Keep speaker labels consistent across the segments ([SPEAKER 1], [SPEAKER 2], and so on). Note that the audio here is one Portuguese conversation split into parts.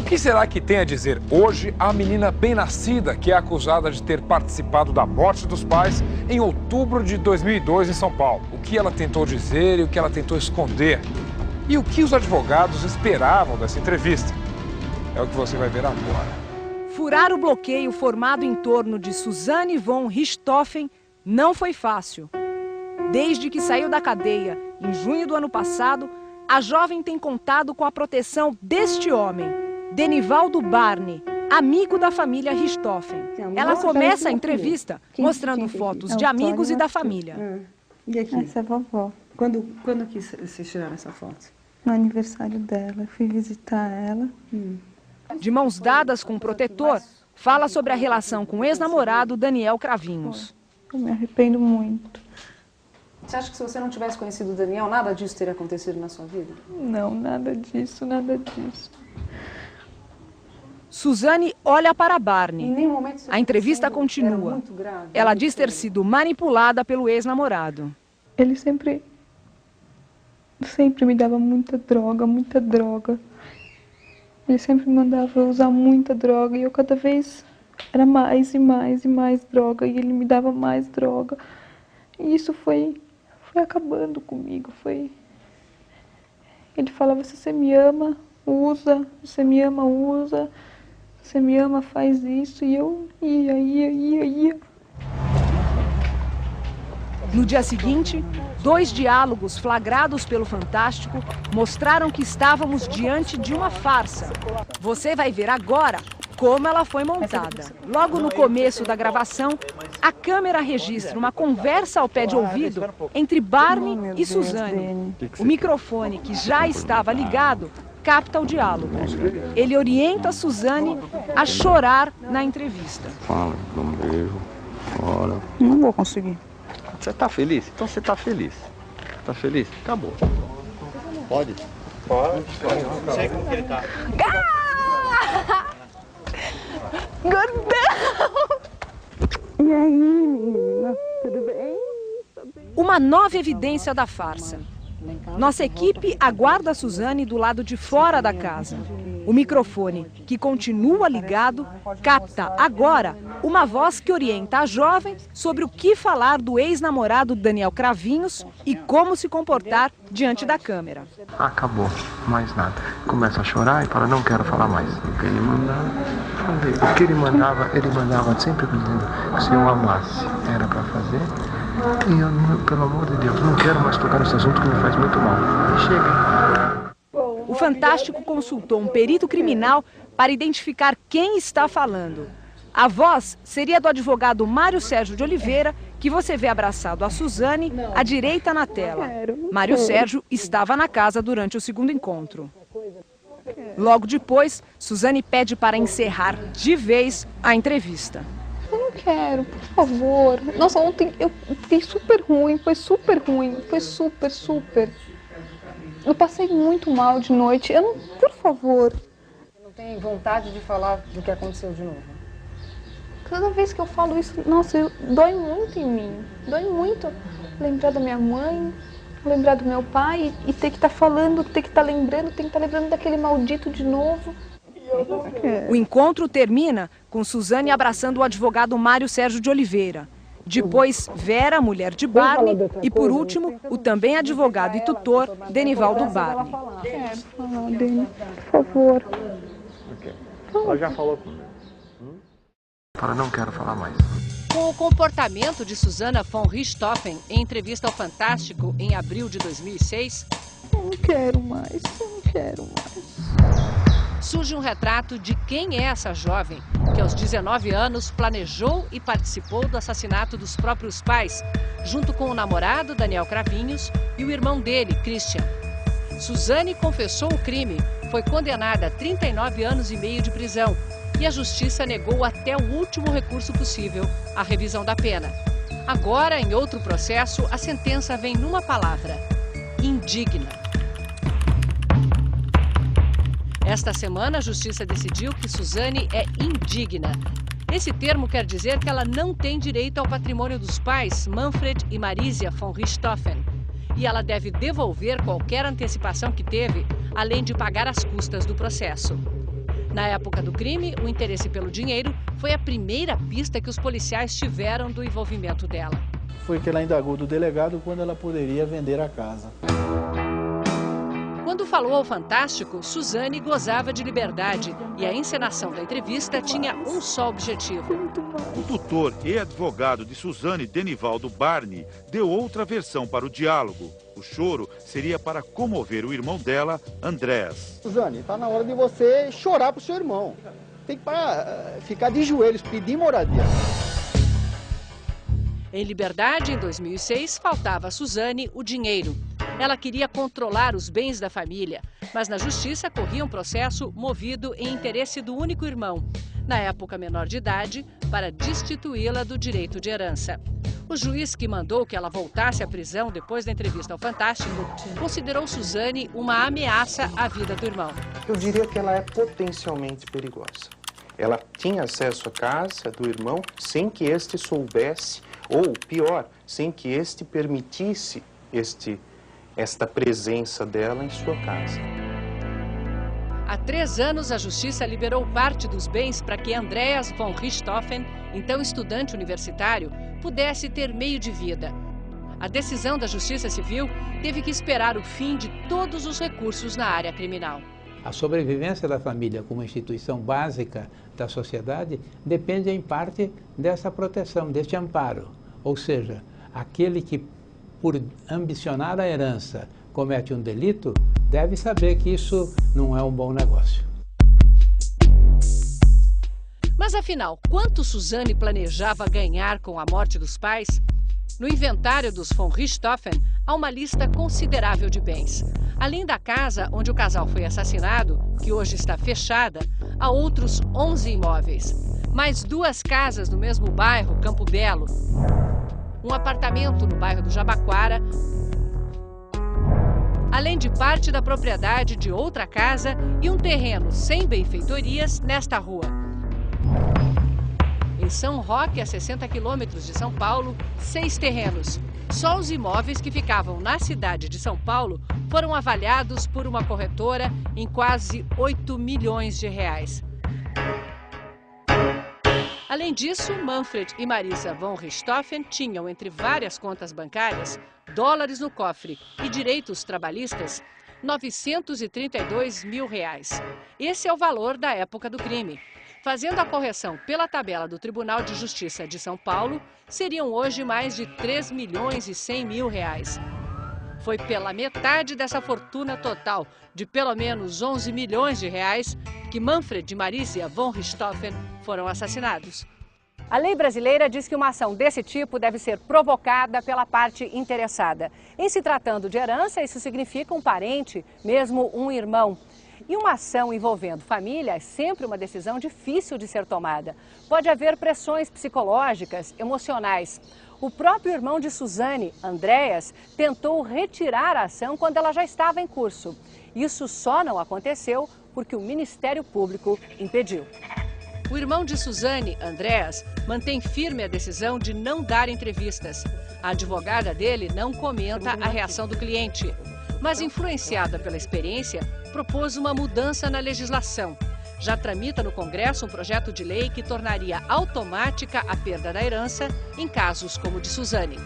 [SPEAKER 1] que será que tem a dizer hoje a menina bem-nascida que é acusada de ter participado da morte dos pais em outubro de 2002 em São Paulo? O que ela tentou dizer e o que ela tentou esconder? E o que os advogados esperavam dessa entrevista? É o que você vai ver agora.
[SPEAKER 2] Furar o bloqueio formado em torno de Suzane von Richthofen não foi fácil. Desde que saiu da cadeia, em junho do ano passado, a jovem tem contado com a proteção deste homem, Denivaldo Barni, amigo da família Richthofen. Ela começa a entrevista mostrando fotos de amigos e da família.
[SPEAKER 3] E aqui?
[SPEAKER 4] Essa é a vovó.
[SPEAKER 3] Quando que vocês tiraram essa foto?
[SPEAKER 4] No aniversário dela, eu fui visitar ela.
[SPEAKER 2] De mãos dadas com o protetor, fala sobre a relação com o ex-namorado Daniel Cravinhos.
[SPEAKER 4] Eu me arrependo muito.
[SPEAKER 5] Você acha que se você não tivesse conhecido o Daniel, nada disso teria acontecido na sua vida?
[SPEAKER 4] Não, nada disso, nada disso.
[SPEAKER 2] Suzane olha para Barni.
[SPEAKER 5] Em nenhum momento você
[SPEAKER 2] A entrevista
[SPEAKER 5] ficou sendo- era
[SPEAKER 2] continua.
[SPEAKER 5] muito grave,
[SPEAKER 2] Ela
[SPEAKER 5] muito
[SPEAKER 2] diz ter
[SPEAKER 5] sério.
[SPEAKER 2] sido manipulada pelo ex-namorado.
[SPEAKER 4] Ele sempre me dava muita droga. Ele sempre me mandava eu usar muita droga e eu cada vez era mais e mais e mais droga e ele me dava mais droga. E isso foi acabando comigo, Ele falava, se você me ama, usa, se você me ama, usa, se você me ama, faz isso, e eu ia.
[SPEAKER 2] No dia seguinte, 2 diálogos flagrados pelo Fantástico mostraram que estávamos diante de uma farsa. Você vai ver agora como ela foi montada. Logo no começo da gravação, a câmera registra uma conversa ao pé de ouvido entre Barni e Suzane. O microfone, que já estava ligado, capta o diálogo. Ele orienta a Suzane a chorar na entrevista.
[SPEAKER 6] Fala, dá um beijo, ora.
[SPEAKER 4] Não vou conseguir.
[SPEAKER 6] Você tá feliz? Então você tá feliz. Tá feliz? Acabou. Pode? Pode. Não sei como que ele tá.
[SPEAKER 4] Gordão! E aí, menina? Tudo bem?
[SPEAKER 2] Uma nova evidência da farsa. Nossa equipe aguarda a Suzane do lado de fora da casa. O microfone, que continua ligado, capta agora uma voz que orienta a jovem sobre o que falar do ex-namorado Daniel Cravinhos e como se comportar diante da câmera.
[SPEAKER 6] Acabou, mais nada. Começa a chorar e fala, não quero falar mais. O que ele mandava sempre dizendo que se eu amasse era para fazer. E eu, pelo amor de Deus, não quero mais tocar nesse assunto que me faz muito mal. E chega.
[SPEAKER 2] O Fantástico consultou um perito criminal para identificar quem está falando. A voz seria do advogado Mário Sérgio de Oliveira, que você vê abraçado a Suzane à direita na tela. Mário Sérgio estava na casa durante o segundo encontro. Logo depois, Suzane pede para encerrar de vez a entrevista.
[SPEAKER 4] Eu não quero, por favor. Nossa, ontem eu fiquei super ruim, foi super. Eu passei muito mal de noite. Eu não, por favor.
[SPEAKER 5] Você não tem vontade de falar do que aconteceu de novo?
[SPEAKER 4] Cada vez que eu falo isso, nossa, dói muito em mim. Dói muito lembrar da minha mãe, lembrar do meu pai e ter que estar falando, ter que estar lembrando daquele maldito de novo.
[SPEAKER 2] O encontro termina com Suzane abraçando o advogado Mário Sérgio de Oliveira. Depois, Vera, mulher de Barni, e por último, o também advogado e tutor, Denivaldo Barni.
[SPEAKER 4] Quero falar dele, por favor.
[SPEAKER 6] Ela já falou comigo. Fala, não quero falar mais.
[SPEAKER 7] Com o comportamento de Suzana von Richthofen em entrevista ao Fantástico em abril de 2006,
[SPEAKER 4] Eu não quero mais.
[SPEAKER 7] surge um retrato de quem é essa jovem que aos 19 anos planejou e participou do assassinato dos próprios pais, junto com o namorado Daniel Cravinhos e o irmão dele, Christian. Suzane confessou o crime, foi condenada a 39 anos e meio de prisão e a justiça negou até o último recurso possível a revisão da pena. Agora, em outro processo, a sentença vem numa palavra: indigna. Esta semana, a justiça decidiu que Suzane é indigna. Esse termo quer dizer que ela não tem direito ao patrimônio dos pais, Manfred e Marisia von Richthofen. E ela deve devolver qualquer antecipação que teve, além de pagar as custas do processo. Na época do crime, o interesse pelo dinheiro foi a primeira pista que os policiais tiveram do envolvimento dela.
[SPEAKER 8] Foi que ela indagou do delegado quando ela poderia vender a casa.
[SPEAKER 7] Quando falou ao Fantástico, Suzane gozava de liberdade e a encenação da entrevista tinha um só objetivo.
[SPEAKER 9] O tutor e advogado de Suzane, Denivaldo Barni, deu outra versão para o diálogo. O choro seria para comover o irmão dela, Andréas.
[SPEAKER 10] Suzane, está na hora de você chorar para o seu irmão. Tem que ficar de joelhos, pedir moradia.
[SPEAKER 7] Em liberdade, em 2006, faltava a Suzane o dinheiro. Ela queria controlar os bens da família, mas na justiça corria um processo movido em interesse do único irmão, na época menor de idade, para destituí-la do direito de herança. O juiz que mandou que ela voltasse à prisão depois da entrevista ao Fantástico considerou Suzane uma ameaça à vida do irmão.
[SPEAKER 6] Eu diria que ela é potencialmente perigosa. Ela tinha acesso à casa do irmão sem que este soubesse, ou pior, sem que este permitisse esta presença dela em sua casa.
[SPEAKER 7] Há 3 anos, a Justiça liberou parte dos bens para que Andreas von Richthofen, então estudante universitário, pudesse ter meio de vida. A decisão da Justiça Civil teve que esperar o fim de todos os recursos na área criminal.
[SPEAKER 11] A sobrevivência da família como instituição básica da sociedade depende, em parte, dessa proteção, deste amparo. Ou seja, aquele que, por ambicionar a herança, comete um delito, deve saber que isso não é um bom negócio.
[SPEAKER 7] Mas, afinal, quanto Suzane planejava ganhar com a morte dos pais? No inventário dos von Richthofen, há uma lista considerável de bens. Além da casa onde o casal foi assassinado, que hoje está fechada, há outros 11 imóveis. Mais 2 casas no mesmo bairro, Campo Belo. Um apartamento no bairro do Jabaquara, além de parte da propriedade de outra casa e um terreno sem benfeitorias nesta rua. Em São Roque, a 60 quilômetros de São Paulo, 6 terrenos. Só os imóveis que ficavam na cidade de São Paulo foram avaliados por uma corretora em quase 8 milhões de reais. Além disso, Manfred e Marisa von Richthofen tinham, entre várias contas bancárias, dólares no cofre e direitos trabalhistas, 932 mil reais. Esse é o valor da época do crime. Fazendo a correção pela tabela do Tribunal de Justiça de São Paulo, seriam hoje mais de 3 milhões e 100 mil reais. Foi pela metade dessa fortuna total, de pelo menos 11 milhões de reais, que Manfred e Marisa von Richthofen foram assassinados.
[SPEAKER 5] A lei brasileira diz que uma ação desse tipo deve ser provocada pela parte interessada. Em se tratando de herança, isso significa um parente, mesmo um irmão. E uma ação envolvendo família é sempre uma decisão difícil de ser tomada. Pode haver pressões psicológicas, emocionais. O próprio irmão de Suzane, Andréas, tentou retirar a ação quando ela já estava em curso. Isso só não aconteceu porque o Ministério Público impediu.
[SPEAKER 7] O irmão de Suzane, Andréas, mantém firme a decisão de não dar entrevistas. A advogada dele não comenta a reação do cliente. Mas, influenciada pela experiência, propôs uma mudança na legislação. Já tramita no Congresso um projeto de lei que tornaria automática a perda da herança em casos como o de Suzane.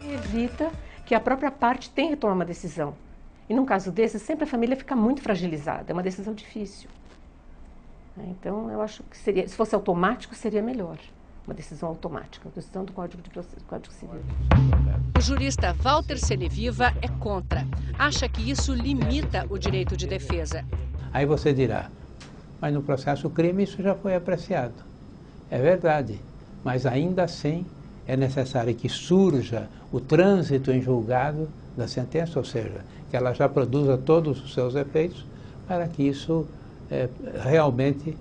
[SPEAKER 12] Evita que a própria parte tenha que tomar uma decisão. E num caso desse, sempre a família fica muito fragilizada. É uma decisão difícil. Então, eu acho que seria, se fosse automático, seria melhor. Uma decisão automática, uma decisão do Código Civil.
[SPEAKER 7] O jurista Walter Seneviva é contra. Acha que isso limita o direito de defesa.
[SPEAKER 11] Aí você dirá, mas no processo crime isso já foi apreciado. É verdade, mas ainda assim é necessário que surja o trânsito em julgado da sentença, ou seja, que ela já produza todos os seus efeitos para que isso realmente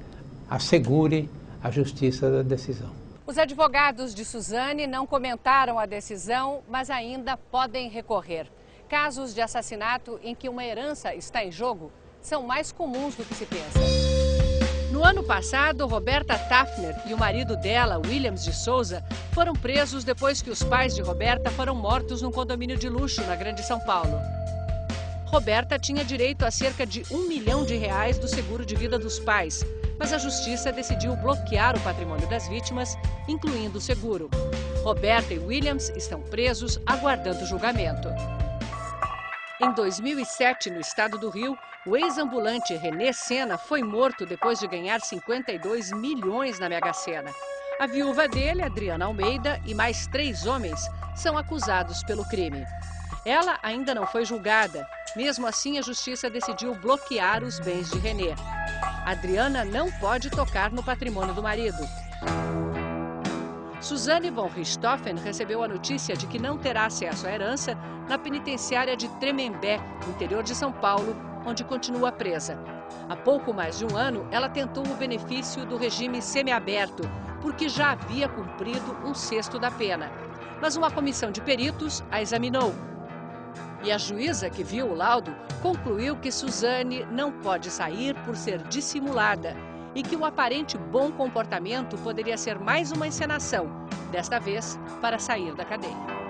[SPEAKER 11] assegure a justiça da decisão.
[SPEAKER 7] Os advogados de Suzane não comentaram a decisão, mas ainda podem recorrer. Casos de assassinato em que uma herança está em jogo são mais comuns do que se pensa. No ano passado, Roberta Tafner e o marido dela, Williams de Souza, foram presos depois que os pais de Roberta foram mortos num condomínio de luxo na Grande São Paulo. Roberta tinha direito a cerca de R$1 milhão do seguro de vida dos pais, mas a justiça decidiu bloquear o patrimônio das vítimas, incluindo o seguro. Roberta e Williams estão presos, aguardando julgamento. Em 2007, no estado do Rio, o ex-ambulante René Sena foi morto depois de ganhar 52 milhões na Mega Sena. A viúva dele, Adriana Almeida, e mais 3 homens são acusados pelo crime. Ela ainda não foi julgada. Mesmo assim, a justiça decidiu bloquear os bens de René. Adriana não pode tocar no patrimônio do marido. Suzane von Richthofen recebeu a notícia de que não terá acesso à herança na penitenciária de Tremembé, no interior de São Paulo, onde continua presa. Há pouco mais de um ano, ela tentou o benefício do regime semiaberto, porque já havia cumprido 1/6 da pena. Mas uma comissão de peritos a examinou. E a juíza que viu o laudo concluiu que Suzane não pode sair por ser dissimulada e que o aparente bom comportamento poderia ser mais uma encenação, desta vez para sair da cadeia.